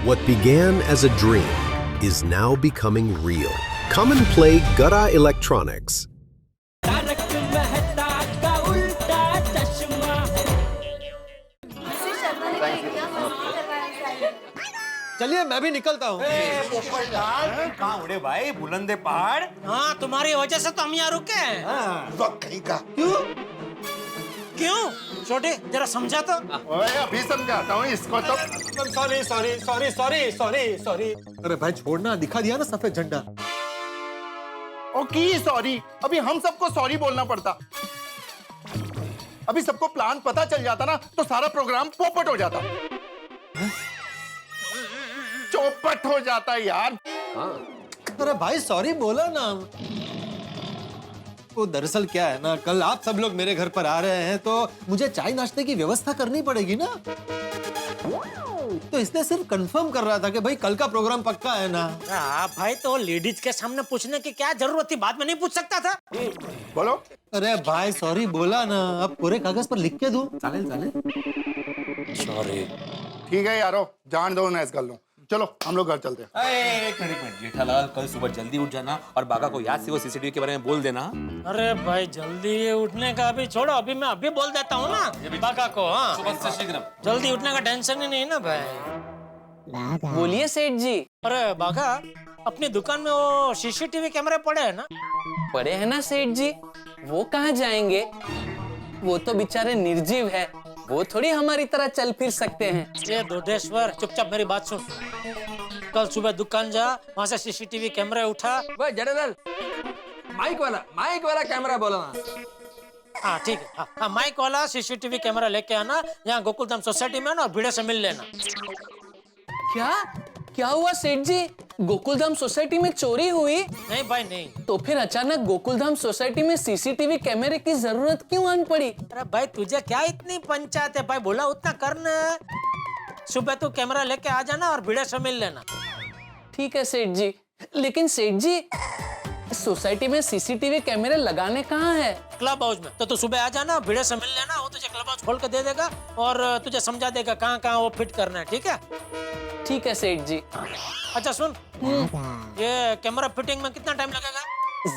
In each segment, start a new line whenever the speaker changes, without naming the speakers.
What began as a dream is now becoming real. Come and play Gada Electronics.
चलिए मैं भी निकलता हूँ।
कहाँ उड़े भाई, बुलंदे पहाड़।
हाँ, तुम्हारी वजह से तो हम यहाँ रुके हैं।
वक्त कहीं का।
क्यों? छोटे जरा समझा तो।
ओए अभी समझाता हूँ इसको तो।
सॉरी। अरे भाई छोड़ना, दिखा दिया ना सफेद झंडा।
ओ की सॉरी, अभी हम सबको सॉरी बोलना पड़ता। अभी सबको प्लान पता चल जाता ना तो सारा प्रोग्राम पोपट हो जाता। चौपट हो जाता यार।
अरे भाई सॉरी बोला ना। वो दरअसल क्या है ना, कल आप सब लोग मेरे घर पर आ रहे हैं तो मुझे चाय नाश्ते की व्यवस्था करनी पड़ेगी ना। तो इसलिए सिर्फ कंफर्म कर रहा था कि भाई कल का प्रोग्राम पक्का है ना।
भाई तो लेडीज के सामने पूछने की क्या जरूरत थी, बाद में नहीं पूछ सकता था।
बोलो।
अरे भाई सॉरी बोला ना, अब पूरे कागज पर लिख के दूं?
चालेल।
सॉरी।
ठीक है यारो, जान दो ना इस गल। चलो हम लोग घर चलते हैं।
एक मिनट जेठालाल, कल सुबह जल्दी उठ जाना और बागा को याद से वो सीसीटीवी के बारे में बोल देना।
अरे भाई जल्दी उठने का अभी छोड़ो, अभी मैं अभी बोल देता हूँ ना बाका को। हाँ,
सुबह से शीघ्र।
जल्दी उठने का टेंशन ही नहीं ना भाई।
बोलिए सेठ जी।
अरे बाका, अपनी दुकान में वो सीसीटीवी कैमरे पड़े हैं ना?
पड़े हैं ना सेठ जी, वो कहाँ जाएंगे? वो तो बेचारे निर्जीव है, वो थोड़ी हमारी तरह चल फिर सकते हैं।
ये दोडेश्वर, चुपचाप मेरी बात सुन। कल सुबह दुकान जा, वहाँ से सीसीटीवी कैमरे उठा।
भाई जडेलाल, माइक वाला कैमरा बोलो ना।
हाँ ठीक है, हाँ माइक वाला सीसीटीवी कैमरा लेके आना, यहाँ गोकुलधाम सोसाइटी में ना, और भिड़े से मिल लेना।
क्या हुआ सेठ जी? गोकुलधाम सोसाइटी में चोरी हुई?
नहीं भाई नहीं।
तो फिर अचानक गोकुलधाम सोसाइटी में सीसीटीवी कैमरे की जरूरत क्यों आन पड़ी?
अरे भाई तुझे क्या इतनी पंचायत है भाई, बोला उतना करना। सुबह तू कैमरा लेके आ जाना और भिड़े से मिल लेना।
ठीक है सेठ जी, लेकिन सेठ जी सोसाइटी में सीसीटीवी कैमरे लगाने कहाँ है?
क्लब हाउस में। तो तू सुबह आ जाना, भिड़े से मिल लेना, वो तुझे क्लब हाउस खोल के दे देगा और तुझे समझा देगा कहाँ कहाँ वो फिट करना है। ठीक है?
ठीक है सेठ जी।
अच्छा सुन, ये कैमरा फिटिंग में कितना टाइम लगेगा?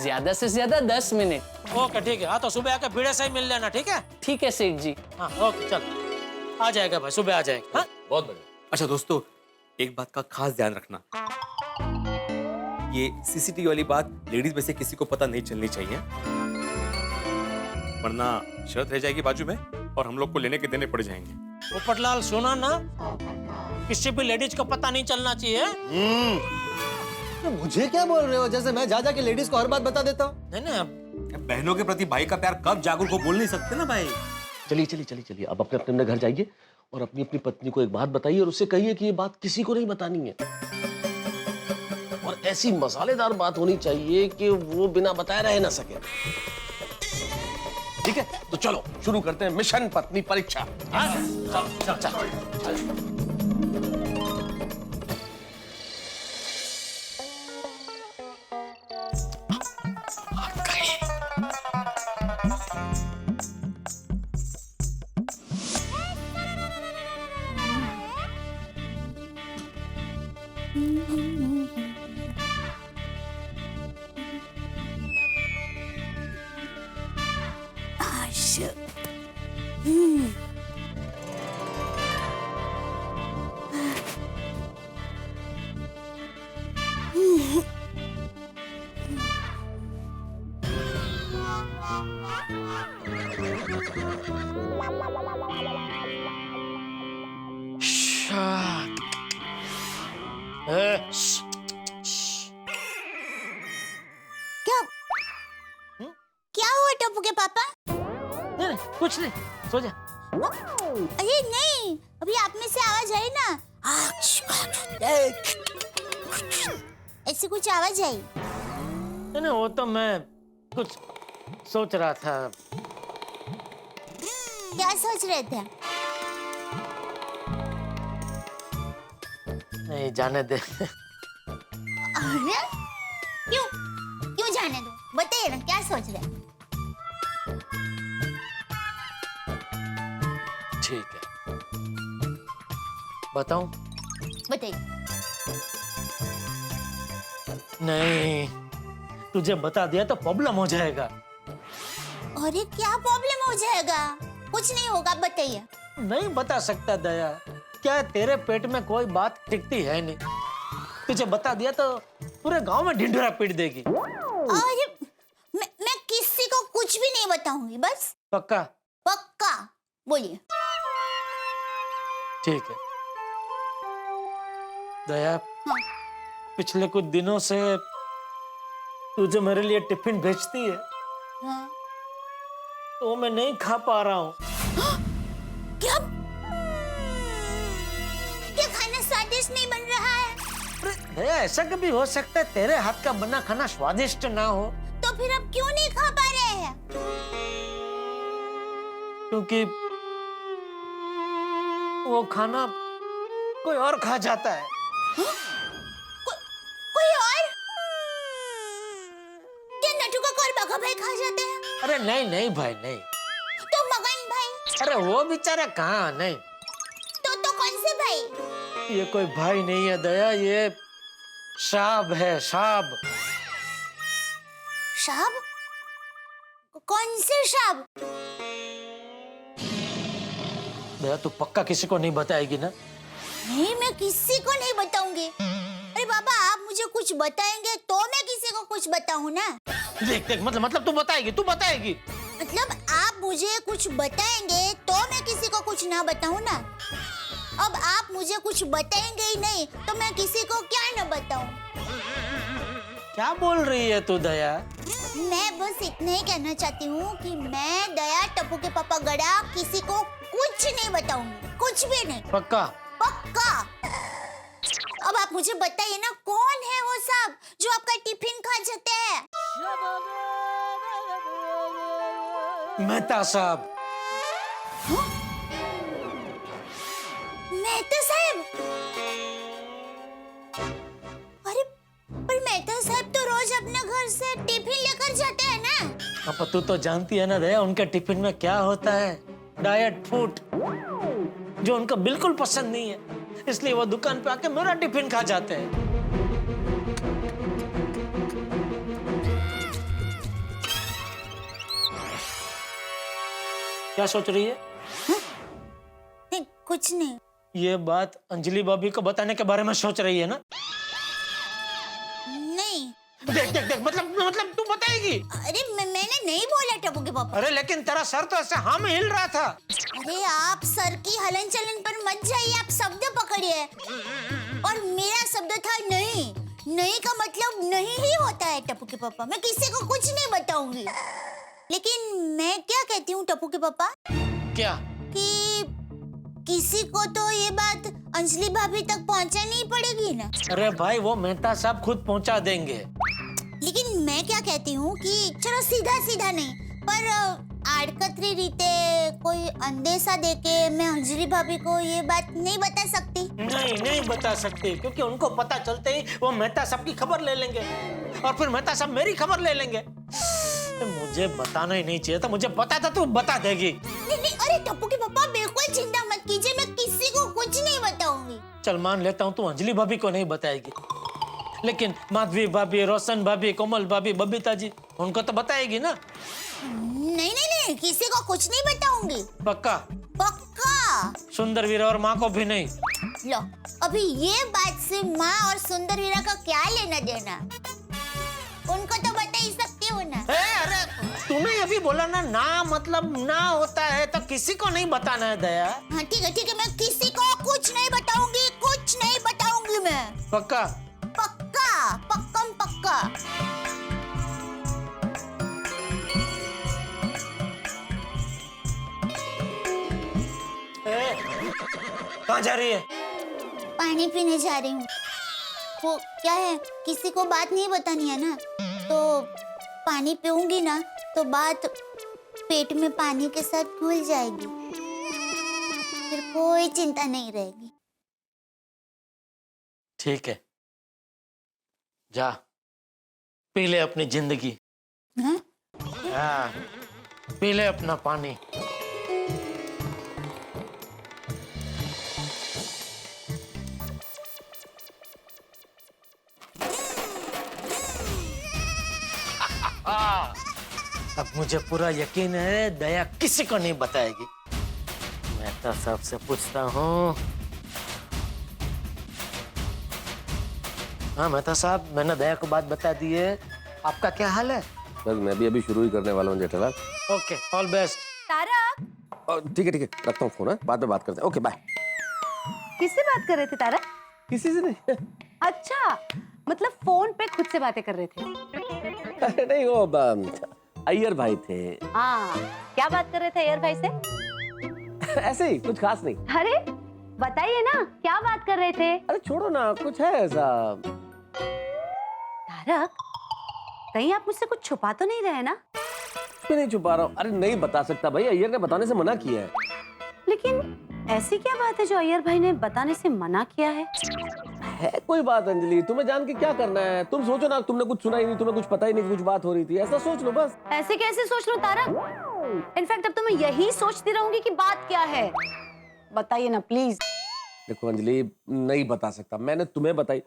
ज्यादा से ज्यादा 10 मिनट।
ओके ठीक है। हाँ तो सुबह आके भिड़े से ही मिल लेना। ठीक है?
ठीक है सेठ जी।
हाँ ओके चल, आ जाएगा भाई, सुबह आ जाएगा। हाँ?
बहुत बढ़िया। अच्छा दोस्तों, एक बात का खास ध्यान रखना, ये सीसीटीवी वाली बात लेडीज में से किसी को पता नहीं चलनी चाहिए, वरना शर्त रह जाएगी बाजू में और हम लोग को लेने के देने पड़ जाएंगे।
पोपटलाल सुना ना, किसी भी लेडीज को पता नहीं चलना चाहिए।
तो मुझे क्या बोल रहे हो, जैसे मैं जा के लेडीज को हर बात बता देता हूँ।
नहीं ना,
बहनों के प्रति भाई का प्यार कब जागरूक हो बोल नहीं सकते ना भाई।
चलिए अब अपने अपने घर जाइए और अपनी अपनी पत्नी को एक बात बताइए और उससे कहिए कि ये बात किसी को नहीं बतानी है, और ऐसी मसालेदार बात होनी चाहिए कि वो बिना बताए रह ना सके। ठीक है, तो चलो शुरू करते हैं मिशन पत्नी परीक्षा। चल।
क्या हुआ टप्पू के पापा?
नहीं, कुछ नहीं, सो जा।
अरे नहीं, अभी आप में से आवाज आई ना, ऐसी कुछ आवाज आई।
नहीं वो तो मैं कुछ सोच रहा था।
क्या सोच रहे थे?
नहीं जाने दे।
अरे क्यों जाने दो, बताइए ना क्या सोच रहे हैं?
ठीक है, बताऊं?
बताइए।
नहीं, तुझे बता दिया तो प्रॉब्लम हो जाएगा।
अरे क्या प्रॉब्लम हो जाएगा? कुछ नहीं होगा, बताइए।
नहीं बता सकता दया, क्या तेरे पेट में कोई बात टिकती है नहीं। तुझे बता दिया तो पूरे गांव में ढिंढोरा पीट देगी।
अरे मैं किसी को कुछ भी नहीं बताऊंगी, बस।
पक्का?
पक्का, बोलिए।
ठीक है दया,
हाँ।
पिछले कुछ दिनों से तू जो मेरे लिए टिफिन भेजती है
हाँ।
तो मैं नहीं खा पा रहा हूँ।
क्या क्या खाना स्वादिष्ट नहीं बन रहा है?
अरे दया, ऐसा कभी हो सकता है तेरे हाथ का बना खाना स्वादिष्ट ना हो?
तो फिर अब क्यों नहीं खा पा रहे हैं?
क्योंकि वो खाना कोई और खा जाता है।
कोई और? क्या नटू का और बाघा भाई खा जाते हैं?
अरे नहीं नहीं भाई नहीं।
तो मगन भाई?
अरे वो बेचारा कहाँ, नहीं।
तो कौन से भाई?
ये कोई भाई नहीं है दया, ये शाब है, शाब।
शाब? कौन से शाब?
दया तू पक्का किसी को नहीं बताएगी ना?
नहीं, मैं किसी को नहीं बताऊंगी। अरे बाबा, आप मुझे कुछ बताएंगे तो मैं किसी को कुछ बताऊं ना।
देख देख, मतलब तू बताएगी, तू बताएगी।
मतलब आप मुझे कुछ बताएंगे तो मैं किसी को कुछ ना बताऊं ना। अब आप मुझे कुछ बताएंगे ही नहीं तो मैं किसी को क्या ना बताऊं।
क्या बोल रही है तू दया?
मैं बस इतना ही कहना चाहती हूँ कि मैं दया टप्पू के पापा गड़ा किसी को कुछ नहीं बताऊंगी, कुछ भी नहीं।
पक्का?
पक्का। अब आप मुझे बताइए ना, कौन है वो सब जो आपका टिफिन खा जाते हैं?
मेहता साहब।
मेहता साहब? अरे पर मेहता साहब तो रोज अपने घर से टिफिन लेकर जाते हैं ना।
अब तू तो जानती है ना दया, उनके टिफिन में क्या होता है? डाइट फूड, जो उनको बिल्कुल पसंद नहीं है, इसलिए वो दुकान पे आके मेरा टिफिन खा जाते हैं। क्या सोच रही है?
नहीं, कुछ नहीं।
ये बात अंजलि भाभी को बताने के बारे में सोच रही है ना?
नहीं।
देख देख देख, मतलब तू बताएगी?
अरे मैंने नहीं बोला टप्पू के पापा।
अरे लेकिन तेरा सर तो ऐसे हाँ में हिल रहा था।
अरे आप सर की हलन चलन पर मत जाइए, आप शब्द पकड़िए। और मेरा शब्द था नहीं। नहीं का मतलब नहीं ही होता है टप्पू के पापा। मैं किसी को कुछ नहीं बताऊंगी। लेकिन मैं क्या कहती हूँ टप्पू के पापा?
क्या?
कि किसी को तो ये बात अंजलि भाभी तक पहुंचानी पड़ेगी ना।
अरे भाई, वो मेहता साहब खुद पहुंचा देंगे।
लेकिन मैं क्या कहती हूँ कि चलो सीधा सीधा नहीं, पर आड़कतरी रीते कोई अंदेशा देके मैं अंजलि भाभी को ये बात नहीं बता सकती।
नहीं बता सकती, क्योंकि उनको पता चलते ही वो मेहता साहब की खबर ले लेंगे और फिर मेहता साहब मेरी खबर ले लेंगे। मुझे बताना ही नहीं चाहिए था, मुझे पता था तू बता देगी।
नहीं, अरे टप्पू के पापा बिल्कुल चिंता मत कीजिए, मैं किसी को कुछ नहीं बताऊंगी।
चल मान लेता हूँ तू अंजलि भाभी को नहीं बताएगी, लेकिन माधवी भाभी, रोशन भाभी, कोमल भाभी, बबीता जी, उनको तो बताएगी ना?
नहीं, किसी को कुछ नहीं बताऊंगी।
पक्का?
पक्का।
सुंदर वीरा और माँ को भी नहीं?
लो, अभी ये बात से माँ और सुंदर वीरा का क्या लेना देना? उनको तो बता ही सकती हो ना।
अरे तूने अभी बोला ना मतलब ना होता है तो किसी को नहीं बताना है दया।
हाँ ठीक है, मैं किसी को कुछ नहीं बताऊंगी, कुछ नहीं बताऊंगी मैं।
पक्का?
पक्का, पक्कम पक्का।
कहाँ जा रही है?
पानी पीने जा रही हूँ। वो क्या है, किसी को बात नहीं बतानी है ना, तो पानी पीऊंगी ना तो बात पेट में पानी के साथ घुल जाएगी, फिर कोई चिंता नहीं रहेगी।
ठीक है, जा पी ले अपनी जिंदगी।
हाँ?
हाँ, पी ले अपना पानी। अब मुझे पूरा यकीन है दया किसी को नहीं बताएगी। मेहता साहब से पूछता हूँ। हाँ मेहता साहब, मैंने दया को बात बता दी है। आपका क्या हाल है?
बस मैं भी अभी शुरू ही करने वाला हूँ Jethalal.
Okay, all best.
Tarak,
ठीक है रखता हूँ फोन है, बाद में बात करते हैं। Okay bye.
किससे बात कर रहे थे तारक?
किसी से नहीं।
अच्छा, मतलब फोन पे खुद से बातें कर रहे थे?
अरे नहीं, वो अय्यर भाई थे।
हाँ, क्या बात कर रहे थे अय्यर भाई से?
ऐसे ही, कुछ खास नहीं।
अरे बताइए ना, क्या बात कर रहे थे?
अरे छोड़ो ना, कुछ है ऐसा।
तारक, कहीं आप मुझसे कुछ छुपा तो नहीं रहे ना?
मैं नहीं छुपा रहा हूँ। अरे नहीं बता सकता भाई, अय्यर ने बताने से मना किया है।
लेकिन ऐसी क्या बात है जो अय्यर भाई ने बताने से मना किया है?
कोई बात अंजलि, तुम्हें जान के क्या करना है? तुम सोचो ना, तुमने कुछ सुना ही नहीं, तुम्हें कुछ पता ही नहीं, कुछ बात हो रही थी, ऐसा सोच लो बस।
ऐसे कैसे सोच लो तारक? इनफैक्ट अब तो मैं यही सोचती रहूंगी कि बात क्या है। बताइए ना प्लीज।
देखो अंजलि, नहीं बता सकता। मैंने तुम्हें बताई,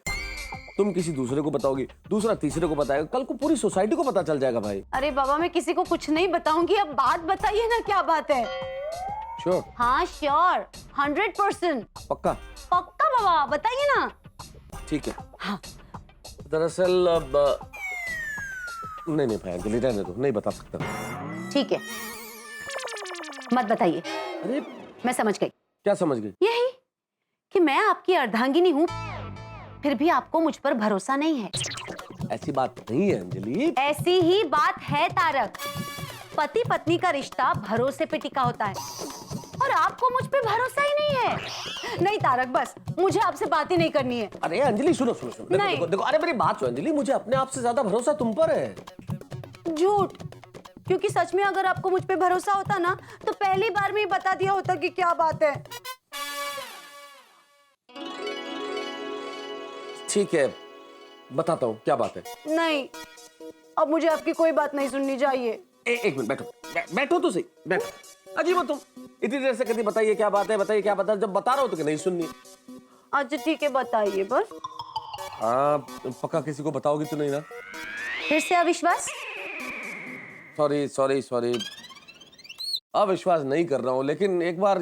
तुम किसी दूसरे को बताओगी, दूसरा तीसरे को बताएगा, कल को पूरी सोसाइटी को पता चल जाएगा भाई।
अरे बाबा, मैं किसी को कुछ नहीं बताऊंगी। अब बात बताइए ना, क्या बात है?
श्योर?
हाँ श्योर, 100%।
पक्का?
पक्का बाबा, बताइए ना।
ठीक है।
हाँ।
दरअसल अब नहीं भाई अंजलि, रहने दो, नहीं बता सकता।
ठीक है, मत बताइए।
अरे
मैं समझ गई।
क्या समझ गई?
यही कि मैं आपकी अर्धांगिनी हूँ, फिर भी आपको मुझ पर भरोसा नहीं है।
ऐसी बात नहीं है अंजलि।
ऐसी ही बात है तारक। पति पत्नी का रिश्ता भरोसे पे टिका होता है, और आपको मुझ पे भरोसा ही नहीं है। नहीं तारक, बस मुझे आपसे बात ही नहीं करनी है।
अरे अंजलि सुनो। देखो, देखो, अरे मेरी बात सुनो अंजलि, मुझे अपने आप से ज्यादा भरोसा तुम पर है।
झूठ, क्योंकि सच में अगर आपको मुझ पे भरोसा होता ना, तो पहली बार में ही बता दिया होता कि क्या बात है।
ठीक है, बताता हूँ क्या बात है।
नहीं, अब मुझे आपकी कोई बात नहीं सुननी चाहिए।
एक मिनट बैठो, बैठो तो सही, बैठो। अजीब हो तुम, इतनी देर से कहती बताइए क्या बात है, बताइए क्या बात है। जब बता रहा हूँ तो नहीं सुननी।
अच्छा ठीक है, बताइए बस।
हाँ, पक्का किसी को बताओगी तो नहीं ना?
फिर से अविश्वास?
सॉरी, अविश्वास नहीं कर रहा हूँ, लेकिन एक बार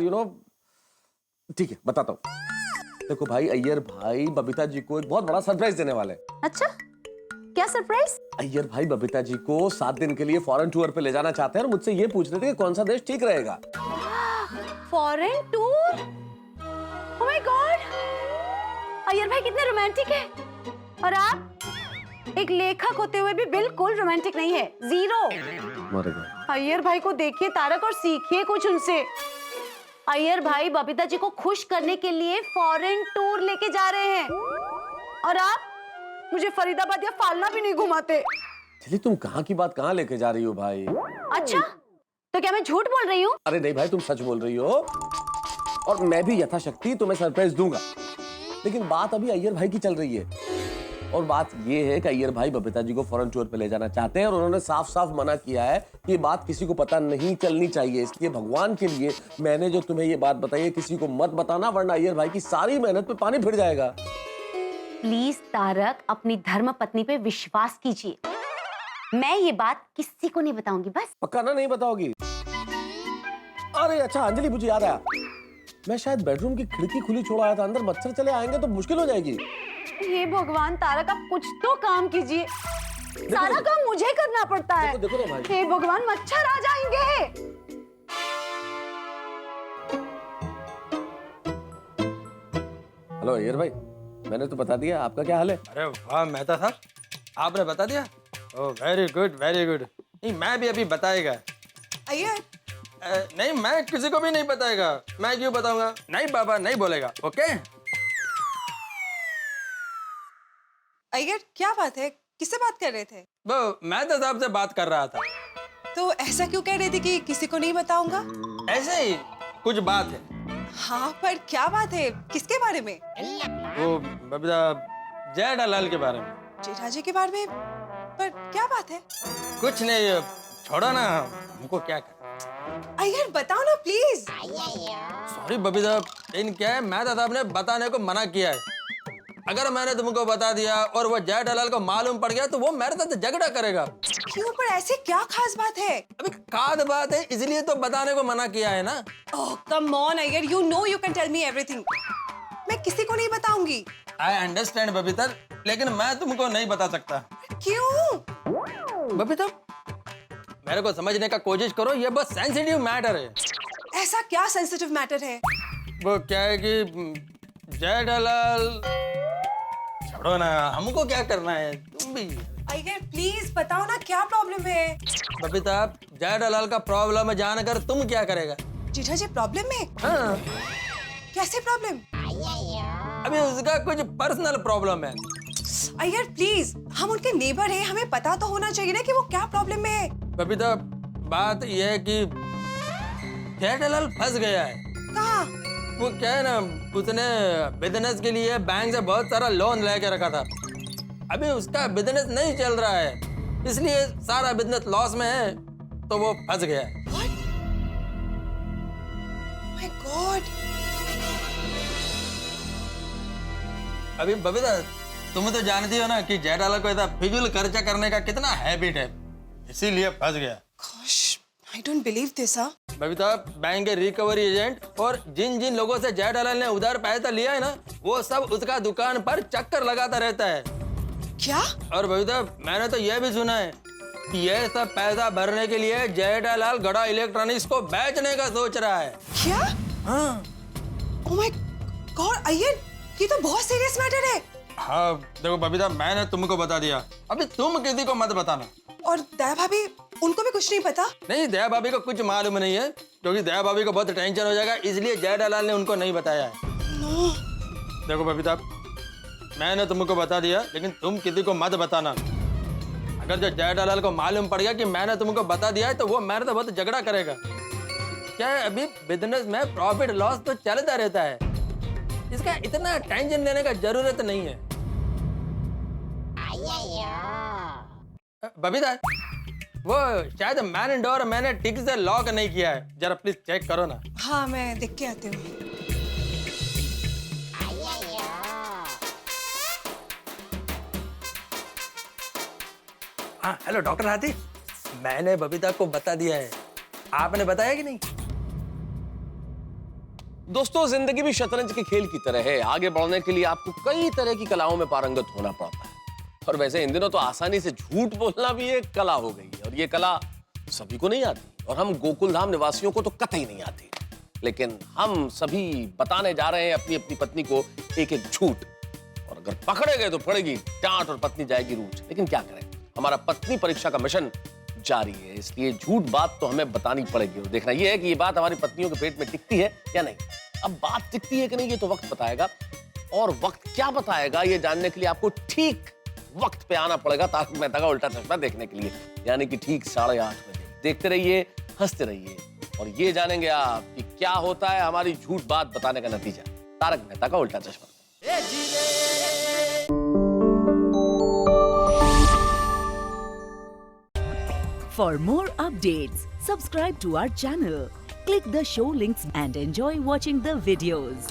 ठीक है बताता हूँ। देखो भाई, अय्यर भाई बबीता जी को एक बहुत बड़ा सरप्राइज देने वाले हैं।
अच्छा, क्या सरप्राइज?
अय्यर भाई बबीता जी को 7 दिन के लिए फॉरेन टूर पे ले जाना चाहते हैं, और मुझसे ये पूछ रहे थे कि कौन सा देश ठीक रहेगा।
Foreign tour? Oh my God, Iyer भाई कितने रोमांटिक है। और आप एक लेखक होते हुए भी बिल्कुल रोमांटिक नहीं है, जीरो।
मर गया।
अय्यर भाई को देखिए तारक, और सीखिए कुछ उनसे। अय्यर भाई बबीता जी को खुश करने के लिए फॉरेन टूर लेके जा रहे हैं, और आप मुझे फरीदाबाद या फालना भी नहीं घुमाते।
चलिए, तुम कहाँ की बात कहाँ लेके जा रही हो भाई?
अच्छा, तो क्या मैं झूठ बोल रही हूँ?
अरे नहीं भाई, तुम सच बोल रही हो, और मैं भी यथाशक्ति तुम्हें सरप्राइज दूंगा। लेकिन बात अभी अय्यर भाई की चल रही है, और बात ये है कि अय्यर भाई बबीता जी को फॉरेन टूर पे ले जाना चाहते हैं, और उन्होंने साफ साफ मना किया है कि ये बात किसी को पता नहीं चलनी चाहिए। इसलिए भगवान के लिए मैंने जो तुम्हें ये बात बताई है, किसी को मत बताना, वरना अय्यर भाई की सारी मेहनत पे पानी फिर जाएगा।
प्लीज तारक, अपनी धर्म पत्नी पे विश्वास कीजिए। मैं ये बात किसी को नहीं बताऊंगी, बस।
पक्का ना नहीं बताओगी? अरे अच्छा अंजलि, मुझे याद आया, मैं शायद बेडरूम की खिड़की खुली छोड़ आया था, अंदर मच्छर चले आएंगे तो मुश्किल हो जाएगी।
हे भगवान तारक, आप कुछ तो काम कीजिए। सारा काम मुझे करना पड़ता है।
देखो ना भाई।
हे भगवान, मच्छर आ जाएंगे।
हेलो अय्यर भाई, मैंने तो बता दिया, आपका क्या हाल है?
अरे वाह मेहता साहब, आपने बता दिया? Oh very good very good. नहीं, मैं भी अभी बताएगा।
अय्यर,
नहीं, मैं किसी को भी नहीं बताएगा। मैं क्यों बताऊंगा? नहीं बाबा, नहीं बोलेगा। ओके।
अय्यर क्या बात है, किससे बात कर रहे थे?
वो मेहता साहब से बात कर रहा था।
तो ऐसा क्यों कह रहे थे कि किसी को नहीं बताऊंगा?
ऐसे ही कुछ बात है।
हाँ, पर क्या बात है, किसके बारे में?
वो बबीता जेठालाल के बारे में।
जेठाजी के बारे में? पर क्या बात है?
कुछ नहीं, छोड़ो ना, हमको क्या कर।
अय्यर बताओ ना प्लीज।
सॉरी बबीता, लेकिन क्या है, मेहता साहब ने बताने को मना किया है। अगर मैंने तुमको बता दिया और वो जेठालाल को मालूम पड़ गया तो वो मेरे साथ झगड़ा करेगा।
क्यों, पर ऐसी क्या खास बात है?
अभी खाद बात है इसलिए तो बताने को मना किया है ना।
Oh come on Iyer, you know you can tell me everything. मैं किसी को नहीं बताऊंगी।
आई अंडरस्टैंड बबीता, लेकिन मैं तुमको नहीं बता सकता।
क्यों?
बबीता, मेरे को समझने का कोशिश करो, ये बहुत सेंसिटिव मैटर है।
ऐसा क्या सेंसिटिव मैटर है?
वो क्या है कि जेठालाल, छोड़ो ना, हमको क्या करना है, तुम भी।
अय्यर प्लीज बताओ ना क्या प्रॉब्लम है?
बबीता, जेठालाल का प्रॉब्लम जानकर तुम क्या करेगा?
जीठा जी प्रॉब्लम में?
हाँ,
कैसे प्रॉब्लम?
अभी उसका कुछ पर्सनल प्रॉब्लम है।
अय्यर प्लीज, हम उनके नेबर हैं, हमें पता तो होना चाहिए ना कि वो क्या प्रॉब्लम में है।
बबीता, बात यह है कि जेठालाल फंस गया है।
कहाँ?
वो क्या है ना, उसने बिजनेस के लिए बैंक से बहुत सारा लोन लेके रखा था। अभी उसका बिजनेस नहीं चल रहा है, इसलिए सारा बिजनेस लॉस में है, तो वो फंस गया है।
My God.
अभी बबीता, तुम तो जानती हो ना कि जेठालाल को ऐसा फिजूल खर्चा करने का कितना हैबिट है, इसीलिए फंस गया।
Gosh, I don't believe this, huh?
Babita, bank के रिकवरी एजेंट और जिन जिन लोगों से जेठालाल ने उधार पैसा लिया है ना, वो सब उसका दुकान पर चक्कर लगाता रहता है।
क्या?
और बबीता, मैंने तो यह भी सुना है कि यह सब पैसा भरने के लिए जेठालाल गड़ा इलेक्ट्रॉनिक्स को बेचने का सोच रहा है।
क्या?
हाँ।
Oh my God, अय्यर, ये तो बहुत सीरियस मैटर है।
हाँ देखो बबीता, मैंने तुमको बता दिया, अभी तुम किसी को मत बताना।
और दया भाभी, उनको भी कुछ नहीं पता?
नहीं, दया भाभी को कुछ मालूम नहीं है, क्योंकि दया भाभी को बहुत टेंशन हो जाएगा, इसलिए जेठालाल ने उनको नहीं बताया है।
No.
देखो बबीता, मैंने तुमको बता दिया, लेकिन तुम किसी को मत बताना। अगर जो जेठालाल को मालूम पड़ गया कि मैंने तुमको बता दिया है, तो वो मेरे तो बहुत झगड़ा करेगा। क्या है, अभी बिजनेस में प्रॉफिट लॉस तो चलता रहता है, इसका इतना टेंशन लेने का जरूरत नहीं है। बबीता, वो शायद मैन डोर मैंने ठीक से लॉक नहीं किया है, जरा प्लीज चेक करो ना।
हाँ, मैं देख के आती हूँ।
हाँ, हेलो डॉक्टर हाथी, मैंने बबीता को बता दिया है, आपने बताया कि नहीं?
दोस्तों, जिंदगी भी शतरंज के खेल की तरह है। आगे बढ़ने के लिए आपको कई तरह की कलाओं में पारंगत होना पड़ता है। और वैसे इन दिनों तो आसानी से झूठ बोलना भी एक कला हो गई है, और ये कला सभी को नहीं आती, और हम गोकुलधाम निवासियों को तो कतई नहीं आती। लेकिन हम सभी बताने जा रहे हैं अपनी अपनी पत्नी को एक एक झूठ, और अगर पकड़े गए तो पड़ेगी डांट और पत्नी जाएगी रूठ। लेकिन क्या करें, हमारा पत्नी परीक्षा का मिशन जारी है, इसलिए झूठ बात तो हमें बतानी पड़ेगी। और देखना यह है कि ये बात हमारी पत्नियों के पेट में टिकती है या नहीं। अब बात टिकती है कि नहीं, ये तो वक्त बताएगा, और वक्त क्या बताएगा ये जानने के लिए आपको ठीक वक्त पे आना पड़ेगा तारक मेहता का उल्टा चश्मा देखने के लिए, यानी कि ठीक 8:30 बजे। देखते रहिए, हंसते रहिए, और ये जानेंगे आप कि क्या होता है हमारी झूठ बात बताने का नतीजा। तारक मेहता का उल्टा चश्मा।
For more updates, subscribe to our channel, click the show links and enjoy watching the videos.